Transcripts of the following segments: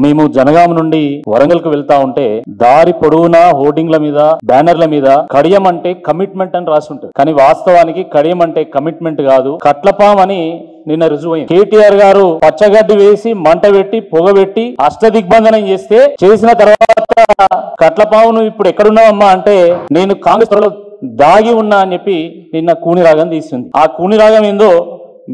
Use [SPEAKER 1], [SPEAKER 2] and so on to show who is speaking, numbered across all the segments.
[SPEAKER 1] మేము జనగామ నుండి వరంగల్ కు వెళ్తా ఉంటే దారి పొడవునా హోర్డింగ్ల మీద బ్యానర్ల మీద కడియం అంటే కమిట్మెంట్ అని రాసి ఉంటుంది. కానీ వాస్తవానికి కడియం అంటే కమిట్మెంట్ కాదు, కట్లపాం అని నిన్న రుజువైంది. కేటీఆర్ గారు పచ్చగడ్డి వేసి మంట పెట్టి పొగబెట్టి అష్టదిగ్బంధనం చేసిన తర్వాత కట్లపామును ఇప్పుడు ఎక్కడున్నావమ్మా అంటే నేను కాంగ్రెస్ దాగి ఉన్నా అని చెప్పి నిన్న కూని రాగం తీసింది. ఆ కూని రాగం ఏందో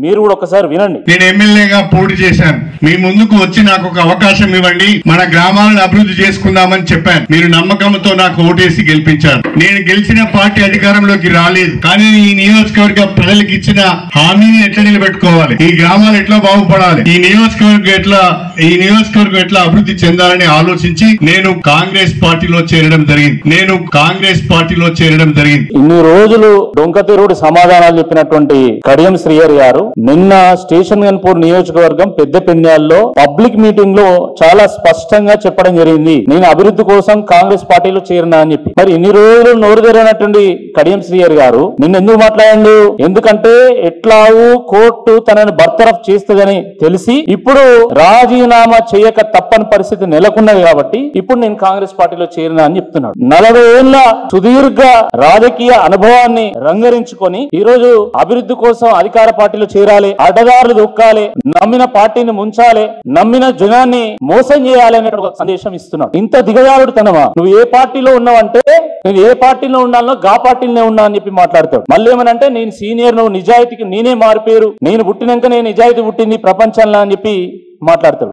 [SPEAKER 1] మీరు కూడా ఒకసారి వినండి.
[SPEAKER 2] నేను ఎమ్మెల్యేగా పోటీ చేశాను, మీ ముందుకు వచ్చి నాకు ఒక అవకాశం ఇవ్వండి, మన గ్రామాలను అభివృద్ధి చేసుకుందామని చెప్పాను. మీరు నమ్మకంతో నాకు ఓటేసి గెలిపించారు. నేను గెలిచిన పార్టీ అధికారంలోకి రాలేదు, కానీ ఈ నియోజకవర్గ ప్రజలకు ఇచ్చిన హామీని ఎట్లా నిలబెట్టుకోవాలి, ఈ గ్రామాలు ఎట్లా బాగుపడాలి, ఈ నియోజకవర్గం ఎట్లా అభివృద్ధి చెందాలని ఆలోచించి నేను కాంగ్రెస్ పార్టీలో చేరడం జరిగింది.
[SPEAKER 1] ఇన్ని రోజులు డొంకతిరుడు సమాధానాలు చెప్పినటువంటి కడియం శ్రీహరి గారు నిన్న స్టేషన్ గన్పూర్ నియోజకవర్గం పెద్దపెండ్యాల్లో పబ్లిక్ మీటింగ్ లో చాలా స్పష్టంగా చెప్పడం జరిగింది, నేను అభివృద్ధి కోసం కాంగ్రెస్ పార్టీలో చేరినా అని చెప్పి. మరి ఇన్ని రోజులు నోరు తెరనటువంటి కడియం శ్రీహరి గారు నిన్న ఎందుకు మాట్లాడండు? ఎందుకంటే ఎట్లావు కోర్టు తనని బర్తరఫ్ చేస్తుందని తెలిసి ఇప్పుడు రాజీనామా చేయక తప్పని పరిస్థితి నెలకొన్నది కాబట్టి ఇప్పుడు నేను కాంగ్రెస్ పార్టీలో చేరినా అని చెప్తున్నాడు. 40 ఏళ్ల సుదీర్ఘ రాజకీయ అనుభవాన్ని రంగరించుకొని ఈ రోజు అభివృద్ధి కోసం అధికార పార్టీలో చేరాలి, అడ్డదారులు దొక్కాలి, నమ్మిన పార్టీని ముంచాలి, నమ్మిన జనాన్ని మోసం చేయాలి అనే ఒక సందేశం ఇస్తున్నాడు. ఇంత దిగజారుడు తనమా? నువ్వు ఏ పార్టీలో ఉన్నావంటే నేను ఏ పార్టీలో ఉన్నానో గా పార్టీలోనే ఉన్నా అని చెప్పి మాట్లాడతాడు. మళ్ళీ ఏమనంటే నేను సీనియర్, నువ్వు నిజాయితీకి నేనే మారిపోయారు, నేను పుట్టినాక నేను నిజాయితీ పుట్టింది ప్రపంచంలో అని చెప్పి మాట్లాడతాడు.